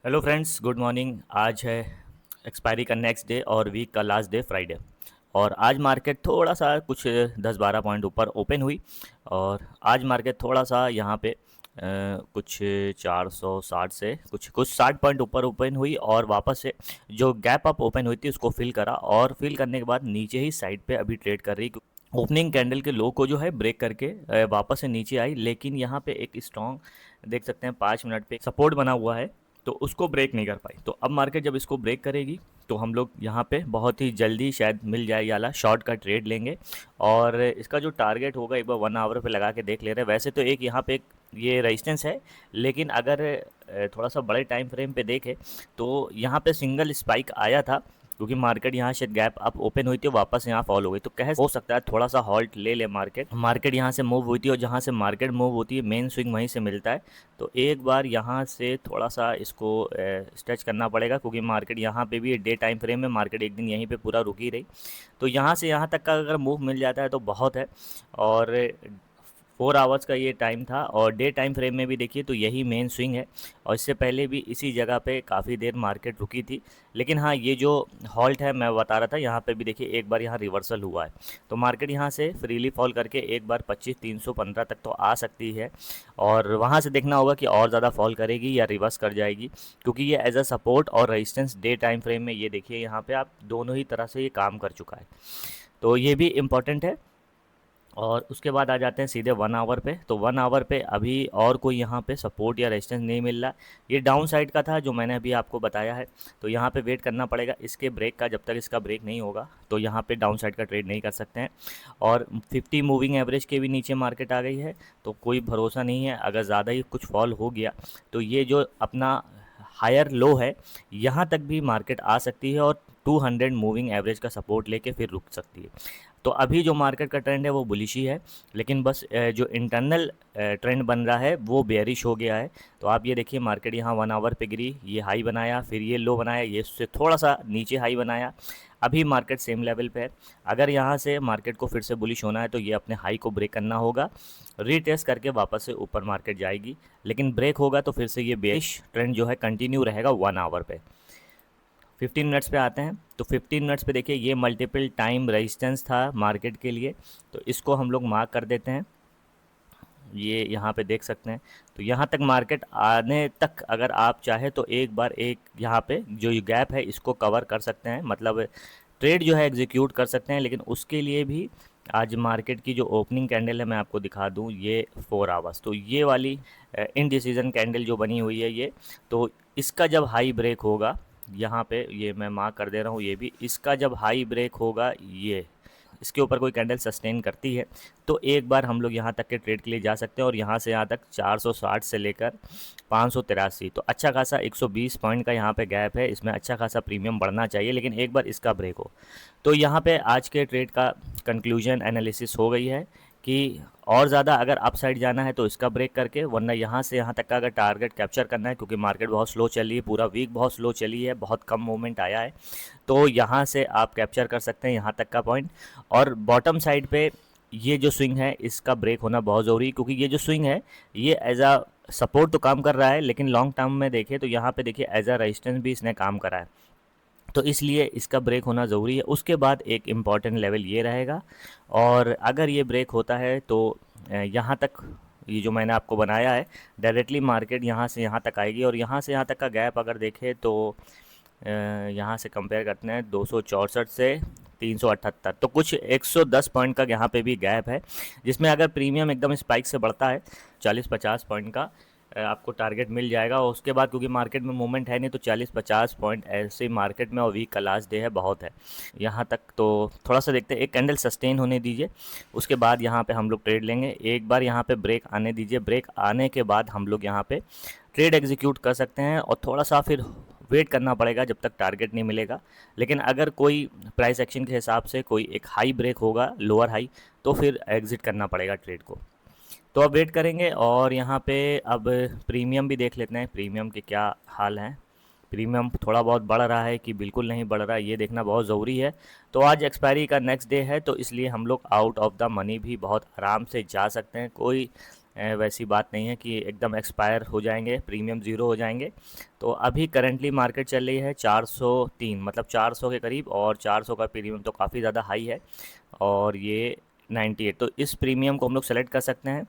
Hello friends, good morning. आज है expiry का नेक्स्ट डे और वीक का लास्ट डे फ्राइडे। और आज मार्केट थोड़ा सा कुछ 10-12 पॉइंट ऊपर ओपन हुई। और आज मार्केट थोड़ा सा यहाँ पे कुछ 460 से कुछ कुछ 60 पॉइंट ऊपर ओपन हुई और वापस से जो गैप अप ओपन हुई थी उसको फिल करा और फिल करने के बाद नीचे ही साइड पे अभी ट्रेड कर रही। ओपनिंग कैंडल के लो को जो है ब्रेक करके वापस से नीचे आई, लेकिन यहाँ पे एक स्ट्रॉन्ग देख सकते हैं 5 मिनट पे सपोर्ट बना हुआ है, तो उसको ब्रेक नहीं कर पाई। तो अब मार्केट जब इसको ब्रेक करेगी तो हम लोग यहाँ पे बहुत ही जल्दी शायद मिल जाए वाला शॉर्ट का ट्रेड लेंगे। और इसका जो टारगेट होगा एक बार 1 आवर पे लगा के देख ले रहे हैं। वैसे तो एक यहाँ पे एक ये रेजिस्टेंस है, लेकिन अगर थोड़ा सा बड़े टाइम फ्रेम पे देखें तो यहाँ पे सिंगल स्पाइक आया था, क्योंकि मार्केट यहाँ शायद गैप अप ओपन हुई थी, वापस यहाँ फॉल हो गई। तो कह हो सकता है थोड़ा सा हॉल्ट ले ले मार्केट यहाँ से मूव हुई थी, और जहाँ से मार्केट मूव होती है मेन स्विंग वहीं से मिलता है। तो एक बार यहाँ से थोड़ा सा इसको स्ट्रेच करना पड़ेगा, क्योंकि मार्केट यहाँ पे भी डे टाइम फ्रेम में मार्केट एक दिन यहीं पे पूरा रुकी रही। तो यहाँ से यहाँ तक का अगर मूव मिल जाता है तो बहुत है। और 4 आवर्स का ये टाइम था, और डे टाइम फ्रेम में भी देखिए तो यही मेन स्विंग है। और इससे पहले भी इसी जगह पे काफ़ी देर मार्केट रुकी थी। लेकिन हाँ, ये जो हॉल्ट है मैं बता रहा था, यहाँ पे भी देखिए एक बार यहाँ रिवर्सल हुआ है। तो मार्केट यहाँ से फ्रीली फॉल करके एक बार 25,315 तक तो आ सकती है, और वहाँ से देखना होगा कि और ज़्यादा फॉल करेगी या रिवर्स कर जाएगी, क्योंकि ये एज अ सपोर्ट और रेजिस्टेंस डे टाइम फ्रेम में ये देखिए यहाँ पे आप दोनों ही तरह से ये काम कर चुका है। तो ये भी इम्पॉर्टेंट है। और उसके बाद आ जाते हैं सीधे 1 आवर पे। तो 1 आवर पे अभी और कोई यहाँ पे सपोर्ट या रेजिस्टेंस नहीं मिल रहा। ये डाउन साइड का था जो मैंने अभी आपको बताया है। तो यहाँ पे वेट करना पड़ेगा इसके ब्रेक का। जब तक इसका ब्रेक नहीं होगा तो यहाँ पे डाउन साइड का ट्रेड नहीं कर सकते हैं। और 50 मूविंग एवरेज के भी नीचे मार्केट आ गई है, तो कोई भरोसा नहीं है। अगर ज़्यादा ही कुछ फॉल हो गया तो ये जो अपना हायर लो है यहाँ तक भी मार्केट आ सकती है, और 200 मूविंग एवरेज का सपोर्ट लेके फिर रुक सकती है। तो अभी जो मार्केट का ट्रेंड है वो बुलिश ही है, लेकिन बस जो इंटरनल ट्रेंड बन रहा है वो बेयरिश हो गया है। तो आप ये देखिए मार्केट यहाँ 1 आवर पे गिरी, ये हाई बनाया, फिर ये लो बनाया, ये उससे थोड़ा सा नीचे हाई बनाया। अभी मार्केट सेम लेवल पे है। अगर यहाँ से मार्केट को फिर से बुलिश होना है तो ये अपने हाई को ब्रेक करना होगा, रीटेस्ट करके वापस से ऊपर मार्केट जाएगी। लेकिन ब्रेक होगा तो फिर से ये बेयरिश ट्रेंड जो है कंटिन्यू रहेगा 1 आवर पे। 15 मिनट्स पे आते हैं। तो 15 मिनट्स पे देखिए ये मल्टीपल टाइम रेजिस्टेंस था मार्केट के लिए, तो इसको हम लोग मार्क कर देते हैं। ये यहाँ पे देख सकते हैं। तो यहाँ तक मार्केट आने तक अगर आप चाहे तो एक बार एक यहाँ पे जो ये गैप है इसको कवर कर सकते हैं, मतलब ट्रेड जो है एग्जीक्यूट कर सकते हैं। लेकिन उसके लिए भी आज मार्केट की जो ओपनिंग कैंडल है मैं आपको दिखा दूँ, ये 4 आवर्स। तो ये वाली इनडिसीजन कैंडल जो बनी हुई है ये, तो इसका जब हाई ब्रेक होगा यहाँ पे, ये मैं मार्क कर दे रहा हूँ, ये भी इसका जब हाई ब्रेक होगा, ये इसके ऊपर कोई कैंडल सस्टेन करती है तो एक बार हम लोग यहाँ तक के ट्रेड के लिए जा सकते हैं। और यहाँ से यहाँ तक 460 से लेकर 583, तो अच्छा खासा 120 पॉइंट का यहाँ पे गैप है। इसमें अच्छा खासा प्रीमियम बढ़ना चाहिए, लेकिन एक बार इसका ब्रेक हो तो यहाँ पे आज के ट्रेड का कंक्लूजन एनालिसिस हो गई है कि और ज़्यादा अगर अप साइड जाना है तो इसका ब्रेक करके, वरना यहाँ से यहाँ तक का अगर टारगेट कैप्चर करना है, क्योंकि मार्केट बहुत स्लो चली है, पूरा वीक बहुत स्लो चली है, बहुत कम मूवमेंट आया है, तो यहाँ से आप कैप्चर कर सकते हैं यहाँ तक का पॉइंट। और बॉटम साइड पे ये जो स्विंग है इसका ब्रेक होना बहुत ज़रूरी है, क्योंकि ये जो स्विंग है ये एज अ सपोर्ट तो काम कर रहा है, लेकिन लॉन्ग टर्म में देखें तो यहाँ पे देखिए एज अ रेजिस्टेंस भी इसने काम करा है। तो इसलिए इसका ब्रेक होना ज़रूरी है। उसके बाद एक इम्पॉर्टेंट लेवल ये रहेगा, और अगर ये ब्रेक होता है तो यहाँ तक ये जो मैंने आपको बनाया है डायरेक्टली मार्केट यहाँ से यहाँ तक आएगी। और यहाँ से यहाँ तक का गैप अगर देखें तो यहाँ से कंपेयर करते हैं 264 से 378, तो कुछ 110 पॉइंट का यहाँ पे भी गैप है, जिसमें अगर प्रीमियम एकदम स्पाइक से बढ़ता है 40-50 पॉइंट का आपको टारगेट मिल जाएगा। और उसके बाद क्योंकि मार्केट में मूवमेंट है नहीं, तो 40-50 पॉइंट ऐसे मार्केट में, और वीक का लास्ट डे है, बहुत है यहाँ तक। तो थोड़ा सा देखते हैं, एक कैंडल सस्टेन होने दीजिए, उसके बाद यहाँ पे हम लोग ट्रेड लेंगे। एक बार यहाँ पे ब्रेक आने दीजिए, ब्रेक आने के बाद हम लोग यहाँ पे ट्रेड एग्जीक्यूट कर सकते हैं। और थोड़ा सा फिर वेट करना पड़ेगा जब तक टारगेट नहीं मिलेगा। लेकिन अगर कोई प्राइस एक्शन के हिसाब से कोई एक हाई ब्रेक होगा, लोअर हाई, तो फिर एग्ज़िट करना पड़ेगा ट्रेड को। तो अब वेट करेंगे। और यहाँ पे अब प्रीमियम भी देख लेते हैं, प्रीमियम के क्या हाल हैं। प्रीमियम थोड़ा बहुत बढ़ रहा है कि बिल्कुल नहीं बढ़ रहा है, ये देखना बहुत ज़रूरी है। तो आज एक्सपायरी का नेक्स्ट डे है, तो इसलिए हम लोग आउट ऑफ द मनी भी बहुत आराम से जा सकते हैं। कोई वैसी बात नहीं है कि एकदम एक्सपायर हो जाएंगे, प्रीमियम ज़ीरो हो जाएंगे। तो अभी करंटली मार्केट चल रही है 403, मतलब 400 के करीब, और 400 का प्रीमियम तो काफ़ी ज़्यादा हाई है। और ये 98, तो इस प्रीमियम को हम लोग सेलेक्ट कर सकते हैं।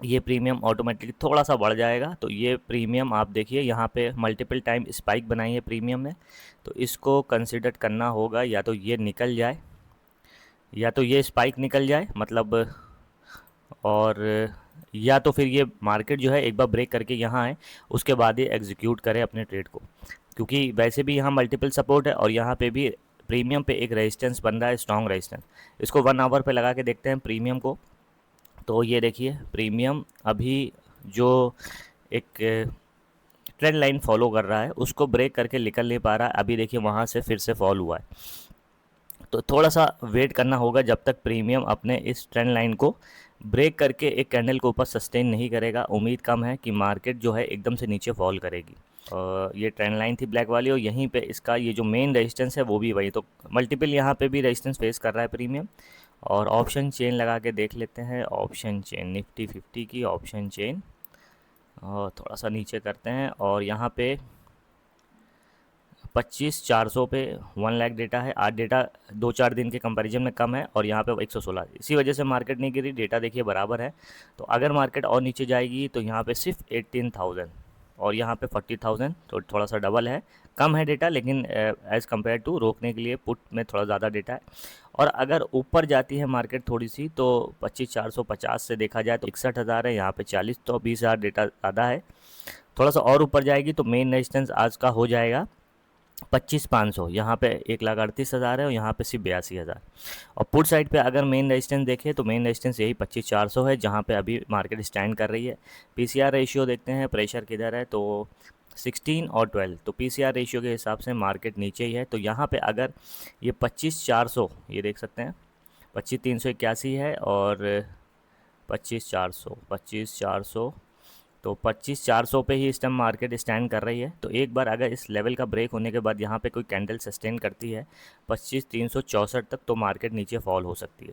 ये प्रीमियम ऑटोमेटिकली थोड़ा सा बढ़ जाएगा। तो ये प्रीमियम आप देखिए यहाँ पे मल्टीपल टाइम स्पाइक बनाई है प्रीमियम ने, तो इसको कंसिडर करना होगा। या तो ये निकल जाए, या तो ये स्पाइक निकल जाए मतलब, और या तो फिर ये मार्केट जो है एक बार ब्रेक करके यहाँ आए, उसके बाद ही एग्जीक्यूट करें अपने ट्रेड को। क्योंकि वैसे भी यहाँ मल्टीपल सपोर्ट है, और यहाँ पे भी प्रीमियम पे एक रेजिस्टेंस बन रहा है, स्ट्रॉन्ग रेजिस्टेंस। इसको 1 आवर पे लगा के देखते हैं प्रीमियम को। तो ये देखिए प्रीमियम अभी जो एक ट्रेंड लाइन फॉलो कर रहा है, उसको ब्रेक करके निकल नहीं पा रहा है। अभी देखिए वहाँ से फिर से फॉल हुआ है। तो थोड़ा सा वेट करना होगा जब तक प्रीमियम अपने इस ट्रेंड लाइन को ब्रेक करके एक कैंडल के ऊपर सस्टेन नहीं करेगा। उम्मीद कम है कि मार्केट जो है एकदम से नीचे फॉल करेगी। और ये ट्रेंड लाइन थी ब्लैक वाली, और यहीं पे इसका ये जो मेन रेजिस्टेंस है वो भी वही। तो मल्टीपल यहाँ पे भी रेजिस्टेंस फेस कर रहा है प्रीमियम। और ऑप्शन चेन लगा के देख लेते हैं, ऑप्शन चेन निफ्टी 50 की ऑप्शन चेन, और थोड़ा सा नीचे करते हैं। और यहाँ पे 25,400 पे 1 लाख डेटा है। आज डेटा 2-4 दिन के कंपैरिजन में कम है, और यहाँ पे 116, इसी वजह से मार्केट नहीं गिरी, डेटा देखिए बराबर है। तो अगर मार्केट और नीचे जाएगी तो यहाँ पे सिर्फ 18,000 और यहाँ पे 40,000, तो थोड़ा सा डबल है। कम है डेटा, लेकिन एज़ कम्पेयर टू रोकने के लिए पुट में थोड़ा ज़्यादा डेटा है। और अगर ऊपर जाती है मार्केट थोड़ी सी, तो 25,450 से देखा जाए तो 61,000 है, यहाँ पे 40, तो 20,000 डेटा ज़्यादा है। थोड़ा सा और ऊपर जाएगी तो मेन रेजिस्टेंस आज का हो जाएगा 25,500, यहाँ पे 1,38,000 है, और यहाँ पे सिर्फ 82,000। और पुट साइड पे अगर मेन रेजिस्टेंस देखें तो मेन रेजिस्टेंस यही 25,400 है, जहाँ पे अभी मार्केट स्टैंड कर रही है। पीसीआर रेशियो देखते हैं, प्रेशर किधर है, तो 16 और 12, तो पीसीआर रेशियो के हिसाब से मार्केट नीचे ही है। तो यहाँ पे अगर ये 25,400, ये देख सकते हैं 25,381 है, और 25,400 तो 25,400 पे ही इस टाइम मार्केट स्टैंड कर रही है। तो एक बार अगर इस लेवल का ब्रेक होने के बाद यहाँ पे कोई कैंडल सस्टेन करती है 25,364 तक, तो मार्केट नीचे फॉल हो सकती है।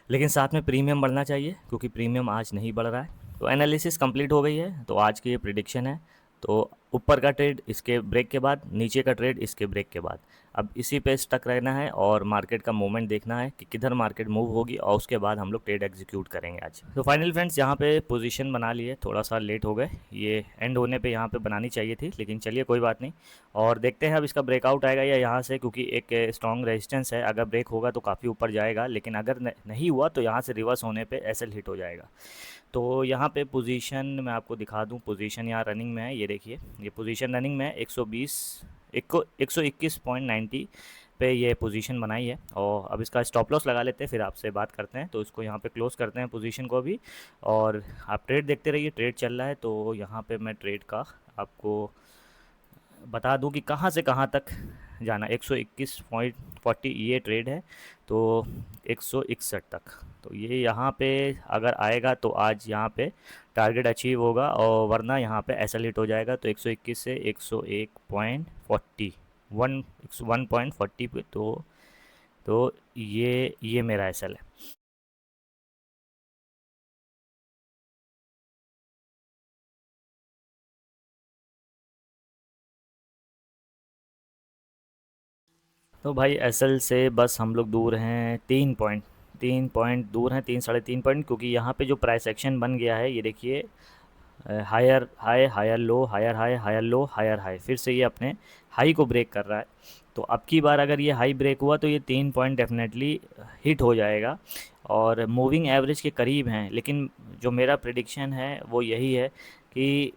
लेकिन साथ में प्रीमियम बढ़ना चाहिए, क्योंकि प्रीमियम आज नहीं बढ़ रहा है। तो एनालिसिस कंप्लीट हो गई है। तो आज की ये प्रिडिक्शन है। तो ऊपर का ट्रेड इसके ब्रेक के बाद, नीचे का ट्रेड इसके ब्रेक के बाद। अब इसी पे स्टक रहना है और मार्केट का मूवमेंट देखना है कि किधर मार्केट मूव होगी, और उसके बाद हम लोग ट्रेड एग्जीक्यूट करेंगे आज। तो फाइनल फ्रेंड्स, यहाँ पे पोजीशन बना लिए, थोड़ा सा लेट हो गए, ये एंड होने पे यहाँ पे बनानी चाहिए थी, लेकिन चलिए कोई बात नहीं। और देखते हैं अब इसका ब्रेकआउट आएगा या यहाँ से, क्योंकि एक स्ट्रॉन्ग रेजिस्टेंस है। अगर ब्रेक होगा तो काफ़ी ऊपर जाएगा, लेकिन अगर नहीं हुआ तो यहाँ से रिवर्स होने पे एसएल हिट हो जाएगा। तो यहाँ पे पोजीशन मैं आपको दिखा दूँ, पोजीशन यहाँ रनिंग में है, ये देखिए ये पोजीशन रनिंग में है। 120 121.90 पे ये पोजीशन बनाई है। और अब इसका स्टॉप लॉस लगा लेते हैं, फिर आपसे बात करते हैं। तो इसको यहाँ पे क्लोज़ करते हैं पोजीशन को अभी, और आप ट्रेड देखते रहिए, ट्रेड चल रहा है। तो यहाँ पे मैं ट्रेड का आपको बता दूं कि कहाँ से कहाँ तक जाना। 121.40 ये ट्रेड है, तो 161 तक। तो ये यहाँ पे अगर आएगा तो आज यहाँ पे टारगेट अचीव होगा, और वरना यहाँ पे एसएल हिट हो जाएगा। तो 121 से 101.40, 101.40 पे, तो ये मेरा एसएल है। तो भाई एसएल से बस हम लोग दूर हैं 3 पॉइंट, 3 पॉइंट दूर हैं, 3 साढ़े 3 पॉइंट। क्योंकि यहाँ पे जो प्राइस एक्शन बन गया है, ये देखिए higher high, higher low, higher high, higher low, higher high, फिर से ये अपने हाई को ब्रेक कर रहा है। तो अब की बार अगर ये हाई ब्रेक हुआ तो ये 3 पॉइंट डेफिनेटली हिट हो जाएगा, और मूविंग एवरेज के करीब हैं। लेकिन जो मेरा प्रिडिक्शन है वो यही है कि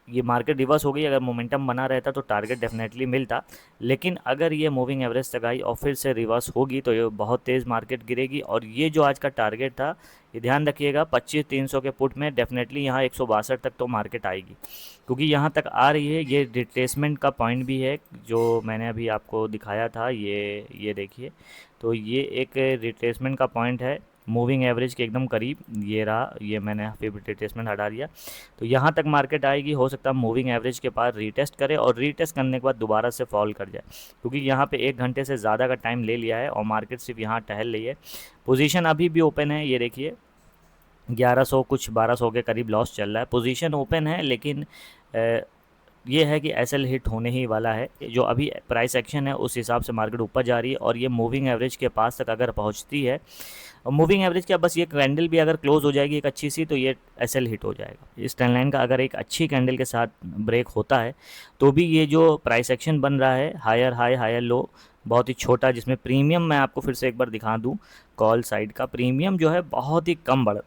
ये मार्केट रिवर्स हो गई। अगर मोमेंटम बना रहता तो टारगेट डेफिनेटली मिलता, लेकिन अगर ये मूविंग एवरेज तक आई और फिर से रिवर्स होगी तो ये बहुत तेज़ मार्केट गिरेगी। और ये जो आज का टारगेट था, ये ध्यान रखिएगा, 25,300 के पुट में डेफिनेटली यहाँ 162 तक तो मार्केट आएगी। क्योंकि यहाँ तक आ रही है, ये रिट्रेसमेंट का पॉइंट भी है जो मैंने अभी आपको दिखाया था, ये देखिए। तो ये एक रिट्रेसमेंट का पॉइंट है मूविंग एवरेज के एकदम करीब, ये रहा। ये मैंने फिर रिट्रेसमेंट हटा दिया। तो यहाँ तक मार्केट आएगी, हो सकता है मूविंग एवरेज के पास रीटेस्ट करे, और रीटेस्ट करने के बाद दोबारा से फॉल कर जाए। क्योंकि यहाँ पे 1 घंटे से ज़्यादा का टाइम ले लिया है और मार्केट सिर्फ यहाँ टहल रही है। पोजीशन अभी भी ओपन है, ये देखिए 1100 कुछ 1200 के करीब लॉस चल रहा है। पोजीशन ओपन है, लेकिन ये है कि एसएल हिट होने ही वाला है। जो अभी प्राइस एक्शन है उस हिसाब से मार्केट ऊपर जा रही है, और ये मूविंग एवरेज के पास तक अगर पहुंचती है, और मूविंग एवरेज क्या, बस ये कैंडल भी अगर क्लोज हो जाएगी एक अच्छी सी, तो ये एसएल हिट हो जाएगा। इस ट्रेंड लाइन का अगर एक अच्छी कैंडल के साथ ब्रेक होता है, तो भी ये जो प्राइस एक्शन बन रहा है, हायर हाई हायर लो, बहुत ही छोटा, जिसमें प्रीमियम मैं आपको फिर से एक बार दिखा दूं, कॉल साइड का प्रीमियम जो है बहुत ही कम बढ़,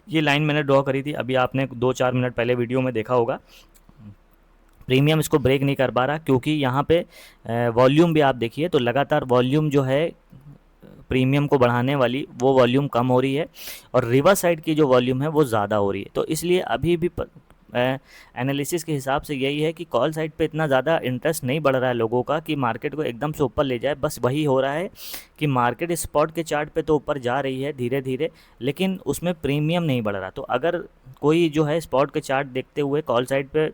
ये लाइन मैंने ड्रॉ करी थी, अभी आपने 2-4 मिनट पहले वीडियो में देखा होगा। प्रीमियम इसको ब्रेक नहीं कर पा रहा, क्योंकि यहाँ पे वॉल्यूम भी आप देखिए तो लगातार वॉल्यूम जो है प्रीमियम को बढ़ाने वाली, वो वॉल्यूम कम हो रही है, और रिवर्स साइड की जो वॉल्यूम है वो ज़्यादा हो रही है। तो इसलिए अभी भी एनालिसिस के हिसाब से यही है कि कॉल साइड पे इतना ज़्यादा इंटरेस्ट नहीं बढ़ रहा है लोगों का कि मार्केट को एकदम से ऊपर ले जाए। बस वही हो रहा है कि मार्केट स्पॉट के चार्ट पे तो ऊपर जा रही है धीरे धीरे, लेकिन उसमें प्रीमियम नहीं बढ़ रहा। तो अगर कोई जो है स्पॉट के चार्ट देखते हुए कॉल साइड पे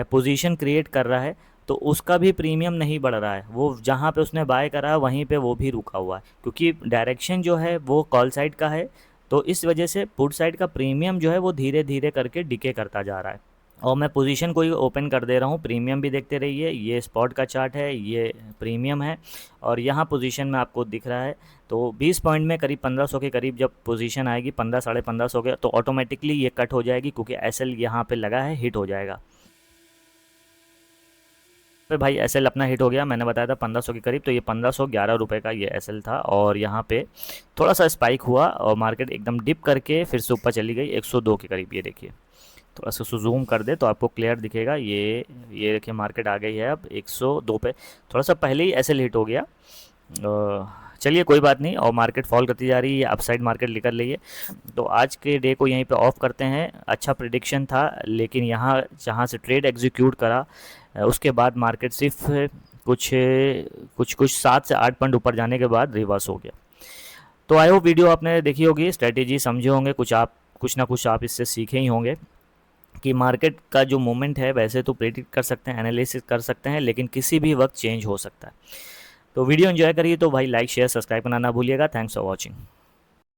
पोजीशन क्रिएट कर रहा है, तो उसका भी प्रीमियम नहीं बढ़ रहा है, वो जहाँ पे उसने बाय करा है वहीं पे वो भी रुका हुआ है, क्योंकि डायरेक्शन जो है वो कॉल साइड का है। तो इस वजह से पुट साइड का प्रीमियम जो है वो धीरे धीरे करके डिके करता जा रहा है। और मैं पोजीशन को ही ओपन कर दे रहा हूँ, प्रीमियम भी देखते रहिए। ये स्पॉट का चार्ट है, ये प्रीमियम है, और यहाँ पोजीशन में आपको दिख रहा है। तो 20 पॉइंट में करीब 1500 के करीब जब पोजीशन आएगी, 15 साढ़े 1500 के, तो ऑटोमेटिकली ये कट हो जाएगी, क्योंकि एसएल यहाँ पे लगा है, हिट हो जाएगा। पे भाई एसएल अपना हिट हो गया, मैंने बताया था 1500 के करीब, तो ये 1511 रुपये का ये एसएल था। और यहाँ पे थोड़ा सा स्पाइक हुआ और मार्केट एकदम डिप करके फिर से ऊपर चली गई 102 के करीब। ये देखिए, थोड़ा सा जूम कर दे तो आपको क्लियर दिखेगा। ये देखिए मार्केट आ गई है अब 102 पे, थोड़ा सा पहले ही एसएल हिट हो गया। चलिए कोई बात नहीं, और मार्केट फॉल करती जा रही है, अपसाइड मार्केट निकल रही है। तो आज के डे को यहीं पे ऑफ करते हैं। अच्छा प्रिडिक्शन था, लेकिन यहाँ जहाँ से ट्रेड एग्जीक्यूट करा, उसके बाद मार्केट सिर्फ कुछ कुछ कुछ 7 से 8 पॉइंट ऊपर जाने के बाद रिवर्स हो गया। तो आई होप वीडियो आपने देखी होगी, स्ट्रेटेजी समझे होंगे, कुछ ना कुछ आप इससे सीखे ही होंगे कि मार्केट का जो मोमेंट है वैसे तो प्रेडिक्ट कर सकते हैं, एनालिसिस कर सकते हैं, लेकिन किसी भी वक्त चेंज हो सकता है। तो वीडियो एंजॉय करिए तो भाई लाइक शेयर सब्सक्राइब करना ना भूलिएगा। Thanks for watching.